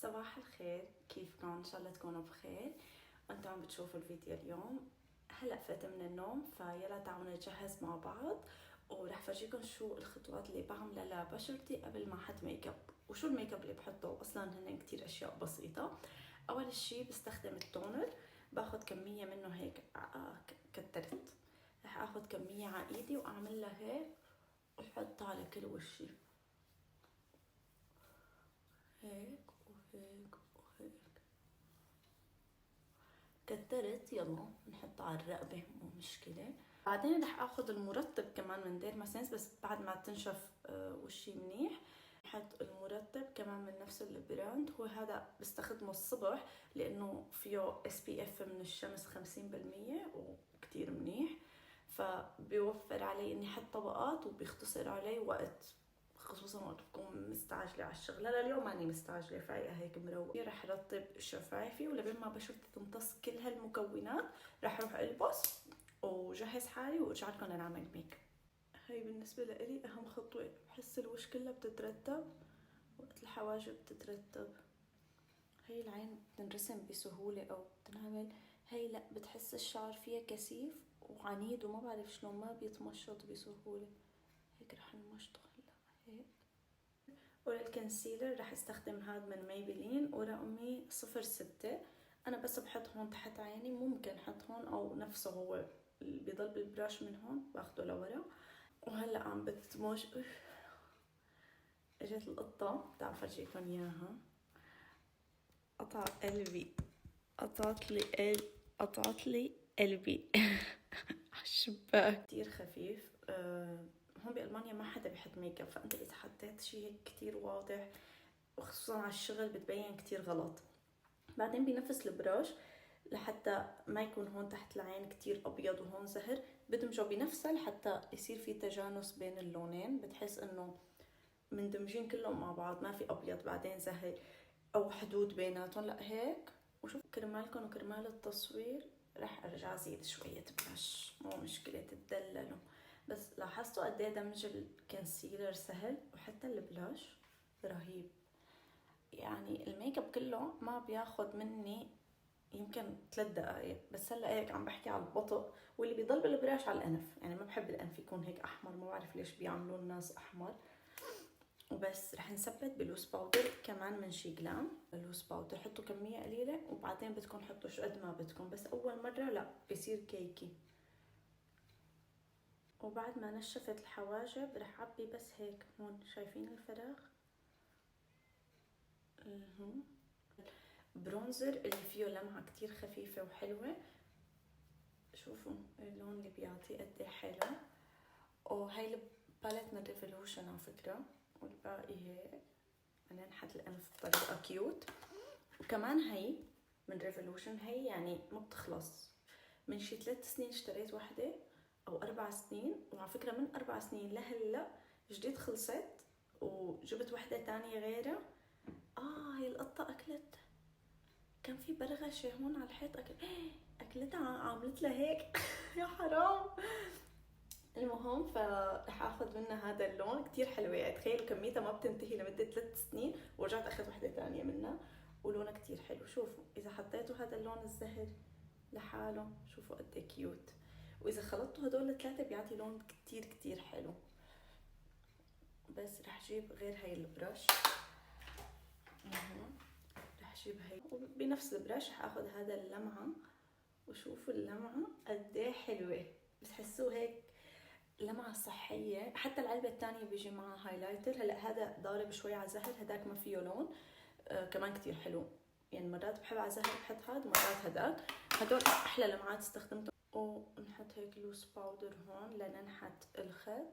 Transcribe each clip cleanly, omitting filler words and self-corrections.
صباح الخير، كيفكم؟ ان شاء الله تكونوا بخير. وانتم عم بتشوفوا الفيديو اليوم. هلا فقت من النوم، فيلا تعالوا نجهز مع بعض ورح فرجيكم شو الخطوات اللي بعملها لبشرتي قبل ما احط ميك اب. وشو الميك اب اللي بحطه؟ اصلا هن كتير اشياء بسيطه. اول شي بستخدم التونر، باخد كميه منه هيك كترت. رح اخد كميه على ايدي واعملها هيك واحطها على كل وشي، هيك وهيك وهيك. كترت، يلا نحطها على الرقبة، مو مشكلة. بعدين رح اخذ المرطب كمان من ديرماسينس، بس بعد ما تنشف وشي منيح. بحط المرطب كمان من نفس البراند، هو هذا بستخدمه الصبح لانه فيه SPF من الشمس 50% وكتير منيح، فبيوفر علي اني احط طبقات وبيختصر علي وقت، خصوصا وقت بكون مستعجلة على الشغل. هلا اليوم ماني مستعجلة، فايقة هيك مروقة. رح رطب شفايفي، ولبين ما بشرتي تمتص كل هالمكونات رح اروح البس وجهز حالي وارجع لكم نعمل ميك. هاي بالنسبة لإلي أهم خطوة. بحس الوش كلها بتترتب وقت الحواجب بتترتب. هاي العين بتنرسم بسهولة أو بتنعمل، هاي لا، بتحس الشعر فيها كثيف وعنيد وما بعرف شلون ما بيتمشط بسهولة. هيك رح نمشطه هلا هيك. وللكنسيلر رح استخدم هاد من ميبلين ورقمي 06. انا بس بحط هون تحت عيني، ممكن احط هون او نفسه هو اللي بيضل بالبراش من هون باخده لورا. وهلا عم بتموج. اجت القطة، تعال فرجيكم اياها. قطع قلبي، قطعت لي قلبي على الشباك. كتير خفيف. هون بألمانيا ما حدا بيحط ميك اب، فانت اذا حطيت شي هيك كتير واضح وخصوصا على الشغل بتبين كتير غلط. بعدين بنفس البراش لحتى ما يكون هون تحت العين كتير ابيض وهون زهر، بدمجه بنفسها لحتى يصير في تجانس بين اللونين، بتحس انه مندمجين كلهم مع بعض، ما في ابيض بعدين زهر او حدود بيناتهم، لا هيك. وشوف كرمالكم وكرمال التصوير رح ارجع زيد شوية بلاش، مو مشكلة تتدللوا. بس لاحظتوا قد ايه دمج الكونسيلر سهل، وحتى البلاش رهيب. يعني الميك اب كله ما بياخد مني يمكن 3 دقايق، بس هلا هيك عم بحكي على البطء. واللي بيضل بالبراش على الانف، يعني ما بحب الانف يكون هيك احمر، ما بعرف ليش بيعملوا الناس احمر. وبس رح نثبت بلوز باودر كمان من شي جلام. اللوز باودر حطوا كمية قليلة وبعدين بدكم حطوا شو قد ما بدكم، بس اول مرة لا بيصير كيكي. وبعد ما نشفت الحواجب رح عبي بس هيك هون، شايفين الفراغ؟ برونزر اللي فيه لمعة كتير خفيفة وحلوة. شوفوا اللون اللي بيعطي قد ايه حلو. وهي الباليت من ريفولوشن على فكرة. والباقي هيك ننحت الأنف بطريقة كيوت. وكمان هي من ريفولوشن، هي يعني ما بتخلص. من شي 3 سنين اشتريت وحدة أو 4 سنين، وعلى فكرة من 4 سنين لهلا جديد خلصت وجبت وحدة تانية غيرها. هي القطة أكلت، كان في برغشة هون على الحيط أكلتها، عملت لها هيك يا حرام. المهم فرح اخذ منها هذا اللون كتير حلوة، يعني تخيلوا كميتها ما بتنتهي لمدة 3 سنين، ورجعت اخذت وحدة تانية منها ولونها كتير حلو. شوفوا اذا حطيتوا هذا اللون الزهر لحاله شوفوا قد كيوت، واذا خلطتوا هدول الثلاثة بيعطي لون كتير كتير حلو. بس رح اجيب غير هاي البرش، رح اجيب هاي وبنفس البرش رح اخذ هذا اللمعة. وشوفوا اللمعة قد ايه حلوة، بتحسوه هيك لمعة صحية. حتى العلبة الثانية بيجي معها هايلايتر، هلا هذا ضارب شوي على زهر، هداك ما فيه لون. كمان كتير حلو، يعني مرات بحب على زهر بحط هاد، مرات هداك. هدول احلى لمعات استخدمتهم. ونحط هيك لوس باودر هون لننحت الخد،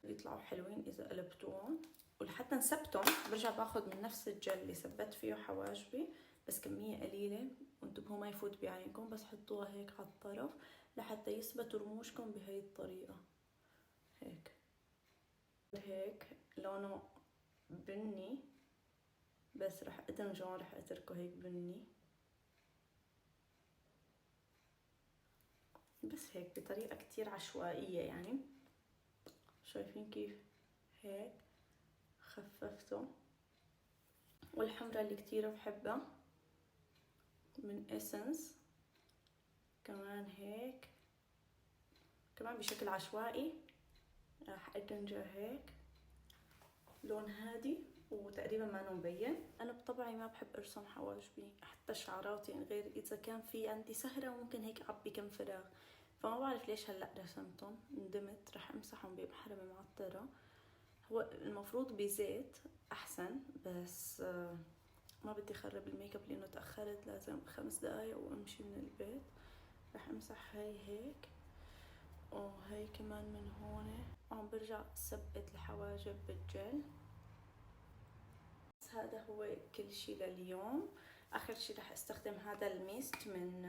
بيطلعوا حلوين اذا قلبتوهم. ولحتى نثبتهم برجع باخذ من نفس الجل اللي ثبت فيه حواجبي، بس كمية قليلة، وانتبهوا ما يفوت بعينكم، بس حطوها هيك على الطرف لحتى يثبتوا رموشكم بهي الطريقة. هيك لونه بني، بس رح ادمجه، رح اتركه هيك بني، بس هيك بطريقة كتير عشوائية. يعني شايفين كيف هيك خففته. والحمرة اللي كتير بحبها من اسنس كمان هيك، كمان بشكل عشوائي راح ادمجها هيك، لون هادي وتقريبا ما مبين. انا بطبعي ما بحب ارسم حواجبي حتى شعراتي، يعني غير اذا كان في عندي سهرة وممكن هيك اعبي كم فراغ، فما بعرف ليش هلا رسمتهم. ندمت، رح امسحهم بمحرمة معطرة. هو المفروض بزيت احسن، بس ما بدي اخرب الميك اب لانه تاخرت، لازم 5 دقايق وامشي من البيت. رح امسح هاي هيك، وهي كمان من هون. وعم برجع ثبت الحواجب بالجل. هذا هو كل شي لليوم. اخر شي رح استخدم هذا الميست من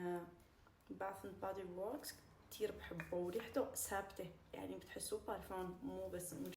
باث اند بودي ووركس، كتير بحبه وريحته ثابته، يعني بتحسوه بارفان مو بس